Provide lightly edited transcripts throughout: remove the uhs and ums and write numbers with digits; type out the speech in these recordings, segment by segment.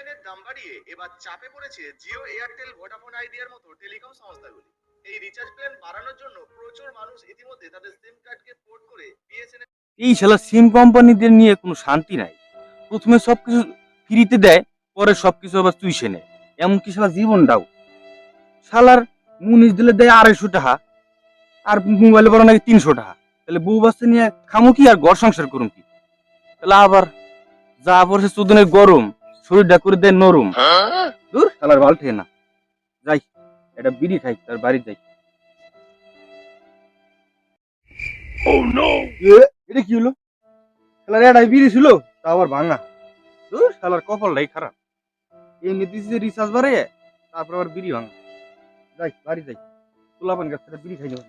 এর দাম বাড়িয়ে এবার চাপে পড়েছে জিও, এয়ারটেল, ভোডাফোন আইডিয়ার মতো টেলিকম সংস্থাগুলি। এই রিচার্জ প্ল্যান বাড়ানোর জন্য প্রচুর মানুষ ইতিমধ্যে তাদের সিম কার্ডকে পোর্ট করে বিএসএনএল। এই শালা সিম কোম্পানিদের নিয়ে কোনো শান্তি নাই। প্রথমে সবকিছু ফ্রিতে দেয়, পরে সবকিছু আবার চুইসে নেয়। এমনকি শালা জীবনটাও। শালার মুনিশ দিলে দেয় 250 টাকা, আর মোবাইলে বড় নাকি 300 টাকা। তাহলে বউ বাচ্চা নিয়ে খামো কি আর ঘর সংসার করুম কি? তাহলে আবার যা পড়ছে চোদনের গরম, শরীরটা করে দেয় নরম। দূর শালার ভাল ঠে না। যাই এটা বিড়ি খাই, তার বাড়ি যাই। এটা কি হলো? শালার এটাই বিড়ি ছিল, তা আবার ভাঙা। দূর শালার কপালটাই খারাপ। এমনি দিচ্ছে রিচার্জ বাড়ে, তারপর আবার বিড়ি ভাঙা। যাই বাড়ি যাই, তোলাপান গাছ থেকে বিড়ি খাই যাবো।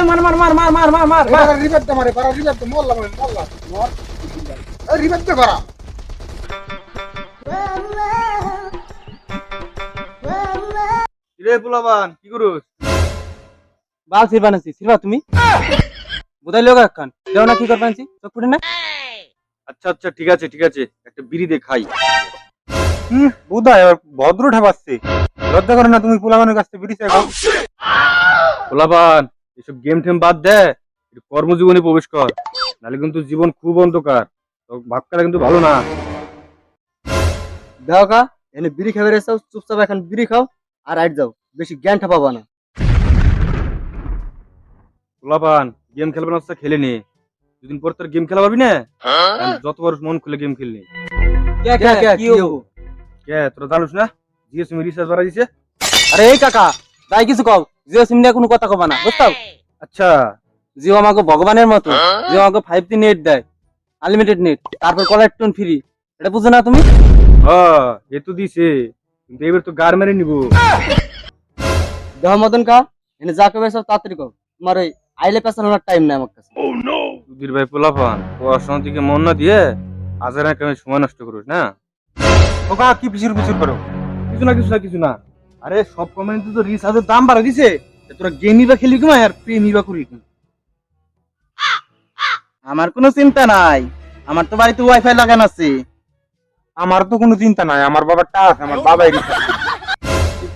মার মার মার মার মার মার মার মার রিবেট মারে পারা রিবেট মোল্লা মারে মোল্লা মর এই রিবেট তে করা রে পোলাপান কি করুস? বাল সিরবানাছি সিরবা তুমি বুদাই লোক এখন দেও না কি করবানছি তো ফুটে না। আচ্ছা আচ্ছা ঠিক আছে ঠিক আছে, একটা বিড়ি দে খাই। বুধা এবার ভদ্র ঠাপাচ্ছে, লজ্জা করে না তুমি পোলাপানের কাছ থেকে বিড়ি চাই খাও? পোলাপান এসব গেম টেম বাদ দে, একটু কর্মজীবনে প্রবেশ কর, নাহলে কিন্তু জীবন খুব অন্ধকার। তো ভাবকাটা কিন্তু ভালো না। দাও কা এনে বিড়ি খাবে রেসাও, চুপচাপ এখন বিড়ি খাও আর আইট যাও, বেশি জ্ঞান ঠাপাবা না। পোলাপান গেম খেলবে না তো খেলে নে, দুদিন পর তোর গেম খেলা পারবি না। যতবার মন খুলে গেম খেলনি। কি হবো? কে তোরা জানিস না জিও সিম রিচার্জ বাড়া দিছে? আরে এই কাকা তাই কিছু কও, জিও সিম নিয়ে কোনো কথা কবা না বুঝতাও। আচ্ছা জিও আমাকে ভগবানের মতো, জিও আমাকে 5G নেট দেয়, আনলিমিটেড নেট, তারপর কলার টোন ফ্রি। এটা বুঝো না তুমি? হ্যাঁ এ তো দিছে, কিন্তু এবার তো গার মেরে নিবো। দেহ মদন কা এনে যা কবে সব তাড়াতাড়ি কও, তোমার ওই আইলে পেছানোর টাইম নাই আমার কাছে। সুধীর ভাই পোলাপান পড়াশোনার দিকে মন না দিয়ে আজার একটা সময় নষ্ট করিস না। ওকা কি পিছুর পিছুর করো? কিছু না কিছু না কিছু না। আরে সব কোম্পানিতে তো রিচার্জের দাম বাড়া দিছে, তোরা গেমই বা খেলি কিনা আর প্রেমই বা করি কিনা। আমার কোনো চিন্তা নাই, আমার তো বাড়িতে ওয়াইফাই লাগানো আছে। আমার তো কোনো চিন্তা নাই, আমার বাবারটা আছে, আমার বাবাই রিচার্জ।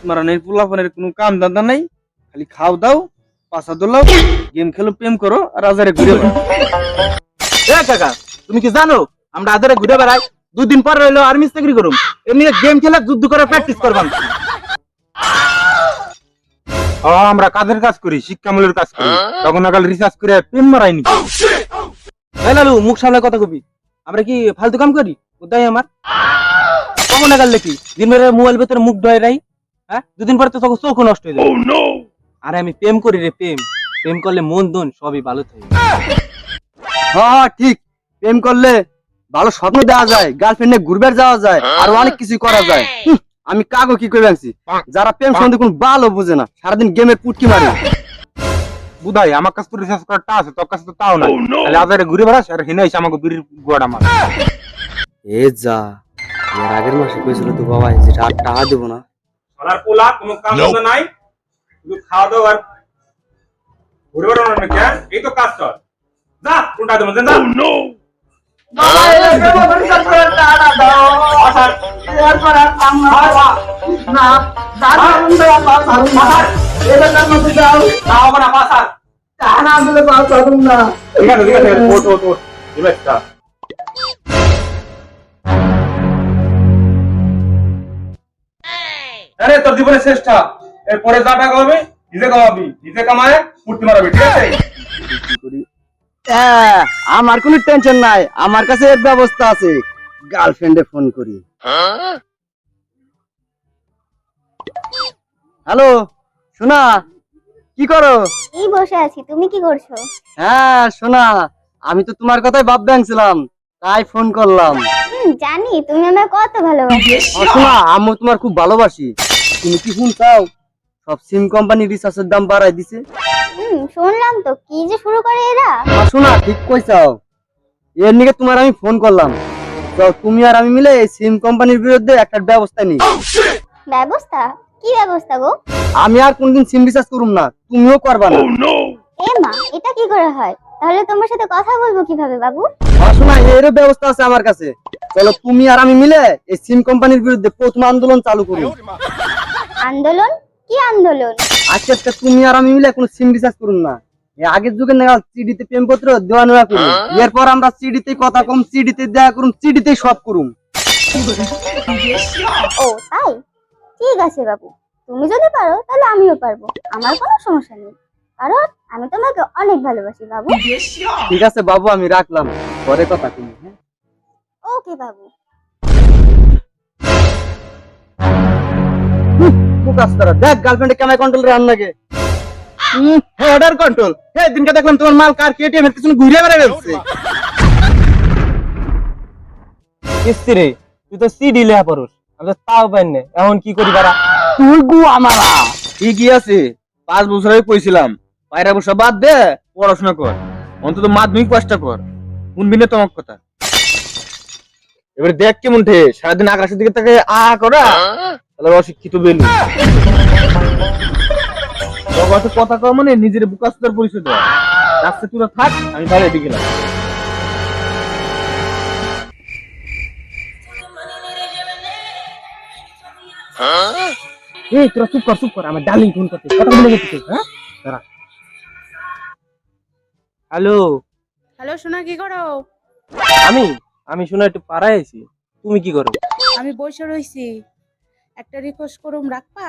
মারানের পোলাপানের কোনো কাম দান্দা নাই, খালি খাও দাও, পাশা দোলাও, গেম খেলো, প্রেম করো আর আজারে ঘুরে বেড়াও। এ কাকা তুমি কি জানো আমরা আদারে ঘুরে বেড়াই, 2 দিন পর রইলো আর্মি চাকরি করুম, এমনি গেম খেলা যুদ্ধ করে প্র্যাকটিস করবাম। আমরা কাজের কাজ করি, শিক্ষামূলক কাজ করি, তখন আগাল রিচার্জ করে পেন মারাইনি। এই লালু মুখ সামলে কথা কবি, আমরা কি ফালতু কাম করি? উদয় আমার কখন আগাল দেখি দিন বেলা মোবাইল ভিতরে মুখ ধোয় রাই, হ্যাঁ 2 দিন পর তো তখন চোখ নষ্ট হয়ে যায়। আরে আমি প্রেম করি রে, প্রেম প্রেম করলে মন দন সবই ভালো থাকে। হ্যাঁ ঠিক, প্রেম করলে ভালো স্বপ্ন দেওয়া যায়, গার্লফ্রেন্ডে ঘুরবে যাওয়া যায়, আর অনেক কিছু করা যায়। আমি কাগো কি করে আনছি, যারা প্রেম সম্বন্ধে কোন ভালো বুঝে না, সারাদিন গেমের পুটকি মারে। বুধাই আমার কাছে তো রিচার্জ করারটা আছে, তোর কাছে তো তাও না, তাহলে আজারে ঘুরে বেড়াস আর হিনে এসে আমাকে বিড়ির গোয়াটা মার। এ যা এর আগের মাসে কইছিল তো বাবা যেটা 8 টাকা দেব না। সোনার পোলা কোনো কাম তো নাই, শুধু খাওয়া দাওয়া আর ঘুরে বেড়ানো না। কেন এই তো কাজ কর, যা কোনটা দেবো যা। বাবা এর ব্যবহার করে টাকা দাও আসার এর পর আর কাম না না দারুন দাও দারুন মাথার এটা কাম মত দাও দাও না পাসা। টাকা দিলে পাস দারুন না। ঠিক আছে ওট ওট ওট দিবেটা। আরে তোর জীবনের চেষ্টা, এরপরে যা টাকা হবে নিজে কামাবি, নিজে কামায় ফুর্তি মারাবি, ঠিক আছে? আমার কোনো টেনশন নাই, আমার কাছে এর ব্যবস্থা আছে, গার্লফ্রেন্ডে ফোন করি। হ্যালো শোনা, কি করো? এই বসে আছি, তুমি কি করছো? হ্যাঁ শোনা, আমি তো তোমার কথাই ভাবতে আনছিলাম, তাই ফোন করলাম। জানি তুমি আমায় কত ভালোবাসো। শোনা আমি তোমার খুব ভালোবাসি, তুমি কি ফোন চাও? সব সিম কোম্পানি রিচার্জের দাম বাড়াই দিছে। শুনলাম তো, কি যে শুরু করে এরা। শোনা ঠিক কইছাও, এর নিকে তোমার আমি ফোন করলাম, তো তুমি আর আমি মিলে এই সিম কোম্পানির বিরুদ্ধে একটা ব্যবস্থা নিই। ব্যবস্থা? কি ব্যবস্থা গো? আমি আর কোনদিন সিম রিচার্জ করুম না, তুমিও করবা না। এ মা, এটা কি করে হয়? তাহলে তোমার সাথে কথা বলবো কিভাবে বাবু? শোনা এর ব্যবস্থা আছে আমার কাছে। চলো তুমি আর আমি মিলে এই সিম কোম্পানির বিরুদ্ধে প্রথম আন্দোলন চালু করি। আন্দোলন? কি আন্দোলন? আজকে আজকে তুমি আর আমি মিলে কোনো সিম রিচার্জ করুন না। এই আগের যুগে না সিডিতে প্রেমপত্র দেওয়া নেওয়া করুন, এরপর আমরা সিডিতে কথা কম, সিডিতে দেয়া করুন, সিডিতে সব করুন। ও তাই, ঠিক আছে বাবু, তুমি যদি পারো তাহলে আমিও পারবো, আমার কোনো সমস্যা নেই, কারণ আমি তোমাকে অনেক ভালোবাসি বাবু। ঠিক আছে বাবু, আমি রাখলাম, পরে কথা তুমি। ওকে বাবু। দেখ গার্লফ্রেন্ডে কেমন কন্ট্রোল রান লাগে। Header control. হ্যাঁ, দিনকে দেখলাম তোমার মাল কার কেটিএম এর কিছু ঘুরে বেড়ে ফেলছে। কিস্তি রে, তুই তো সিডি লেয়া পারোস, আমি তো তাও পাই না। এখন কি করি বারা? তুই গু আমারা ঠিকই আছে, 5 বছর আগে কইছিলাম পায়রা বসা বাদ দে, পড়াশোনা কর, অন্তত মাধ্যমিক পাসটা কর। শুনবি না তোমার কথা? এবার দেখ কেমন ঠে, সারাদিন আকাশের দিকে তাকে করা, তাহলে অশিক্ষিত বেলু। কথা কর মানে নিজের বুকাস্তার পরিচয় দেওয়া। রাস্তা তুই থাক, আমি তাহলে এদিকে গেলাম। এই তোরা চুপ কর, আমার ডার্লিং ফোন করতে, কথা বলে গেছিস। হ্যাঁ দাঁড়া। হ্যালো। হ্যালো সোনা, কি করো? আমি শোনা একটু পাড়ায় আছি। তুমি কি করো? আমি বসে রইছি, একটা রিকোয়েস্ট করুম, রাখবা?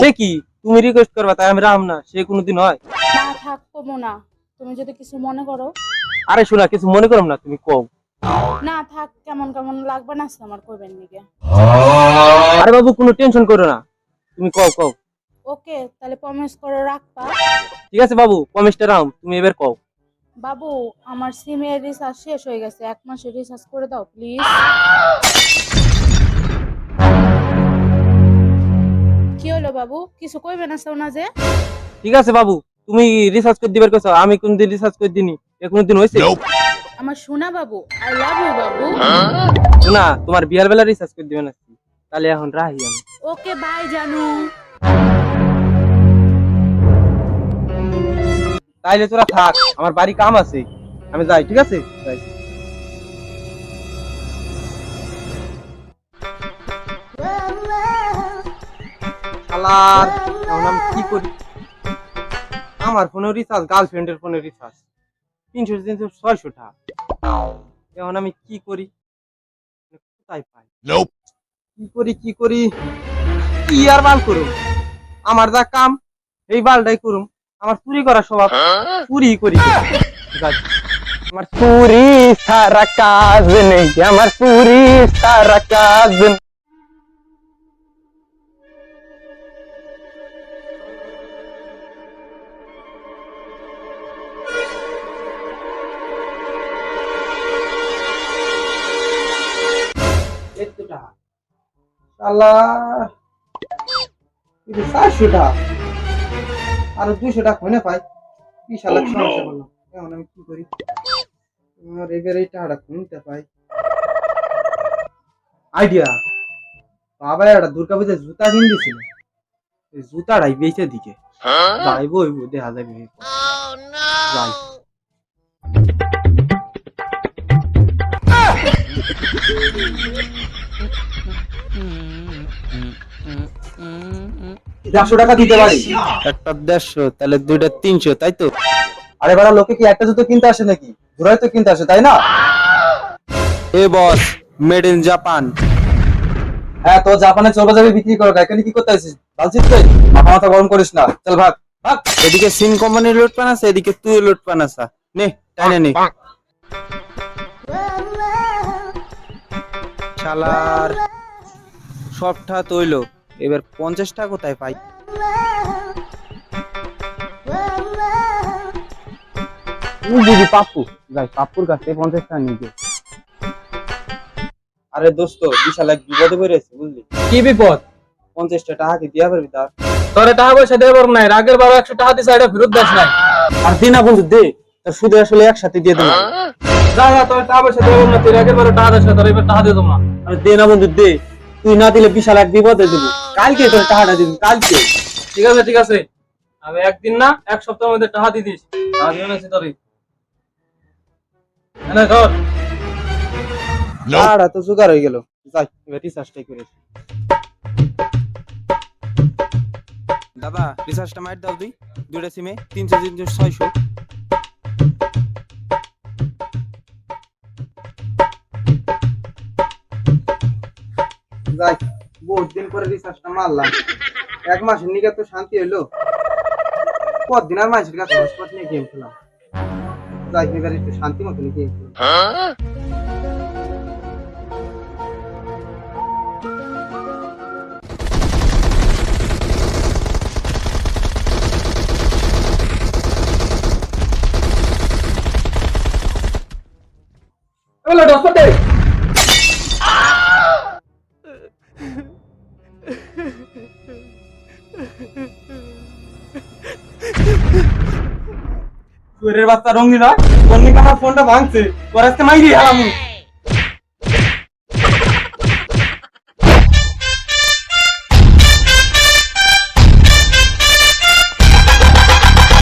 সে কি, তুমি রিকোয়েস্ট করবা তাই আমি রাম না? সে কোনোদিন হয়? না থাক, কমো না, তুমি যদি কিছু মনে করো। আরে শোনা, কিছু মনে করো না, তুমি কও। না থাক, কেমন কেমন লাগবে না আমার করবেন নিকে। আরে বাবু, কোনো টেনশন করো না, তুমি কও। ওকে, তাহলে প্রমিস করো, রাখবা? ঠিক আছে বাবু, প্রমিসটা রাম, তুমি এবার কও। বাবু, আমার সিমের রিচার্জ শেষ হয়ে গেছে, 1 মাসের রিচার্জ করে দাও প্লিজ। কি হলো বাবু, কিছু কইবে না শোনা যে? ঠিক আছে বাবু, তুমি রিসার্চ করে দিবার কথা, আমি কোনদিন রিসার্চ করে দিনি? এ কোনদিন হয়েছে? আমার সোনা বাবু, আই লাভ ইউ বাবু। না, তোমার বিয়ার বেলা রিসার্চ করে দিবে না, তাহলে এখন রাহি আমি। ওকে বাই জানু। তাইলে তোরা থাক, আমার বাড়ি কাম আছে, আমি যাই। ঠিক আছে, যাই। শালার, এখন আমি কি করি? আমার ফোনে রিচার্জ, গার্লফ্রেন্ডের ফোনে রিচার্জ 300 300 600 টাকা। এখন আমি কি করি? কোথায় পাই? কি করি কি আর বাল করুম? আমার যা কাম এই বালটাই করুম। আমার চুরি করা স্বভাব, চুরি করি। যাই। আমার চুরি সারা কাজ নেই, আমার চুরি সারা কাজ নেই। আর 200 টাকা হইনা পাই, বিশাল এক সমস্যা করলাম। এখন আমি কি করি? আর এবার এই টাকাটা কিনতে পাই। আইডিয়া, বাবা একটা দুর্গা পূজায় জুতা কিন দিছিল, এই জুতাটাই বেচে দিকে যাইবো, দেখা যাবে। যাই। দেড়শো টাকা দিতে পারি। একটা 150, তাহলে দুইটা 300, তাই তো? আরে বাড়া, লোকে কি একটা জুতো কিনতে আসে নাকি? জোড়াই তো কিনতে আসে, তাই না? এ বস, মেড ইন জাপান। হ্যাঁ, তো জাপানে চলবে যাবে বিক্রি করো, এখানে কি করতে আসিস? ভাবছিস তুই? মাথা মাথা গরম করিস না, চল ভাগ ভাগ। এদিকে সিন কোম্পানির লোড পান আছে, এদিকে তুই লোড পান আছে। নে টাইনে নে। শালার সবটা তৈলো, এবার 50 টাকা কোথায় পাই? দিদি পাপ্পু, যাই পাপ্পুর কাছে 50 টাকা নিয়ে। আরে দোস্ত, বিশাল এক বিপদে পড়েছে, বুঝলি? কি বিপদ? 50 টাকা কি দিয়া পারবি? তার তোরে টাকা পয়সা দেওয়া পারবো না, আগের বার 100 টাকা দিছে, এটা ফেরত দেস নাই। আর দিন না বন্ধু, দে, তার শুধু আসলে একসাথে দিয়ে দেবো। যা যা, তোর টাকা পয়সা দেবো না, তুই আগের বার টাকা দিস, তোর এবার টাকা দিয়ে দেবো না। আরে দে না বন্ধু, দে, তুই না দিলে বিশাল এক বিপদে দেবো। কালকে তোর টাকাটা দিবি, কালকে। ঠিক আছে, আমি একদিন না 1 সপ্তাহের মধ্যে টাকা দিয়ে দিস। টাকা দিয়ে নিছি তোরে। এনে ধর। টাকাটা তো জোগাড় হয়ে গেল, যাই এবার রিচার্জটাই করে আসি। দাদা রিচার্জটা মার দাও, দুইটা সিমে 300 300 600। যাই বহুত দিন পরে রিচার্জটা মারলাম, 1 মাসের নিকে তো শান্তি হইলো। কতদিন আর মাসের কাছে হসপিটাল নিয়ে গেম খেলাম, যাই এবার একটু শান্তি মতন গেম খেলাম। বলো দোস্তে চোরের বাচ্চা রঙিন হয়, তোর নিকে আমার ফোনটা ভাঙছে, তোর আজকে মাইরি হারামু।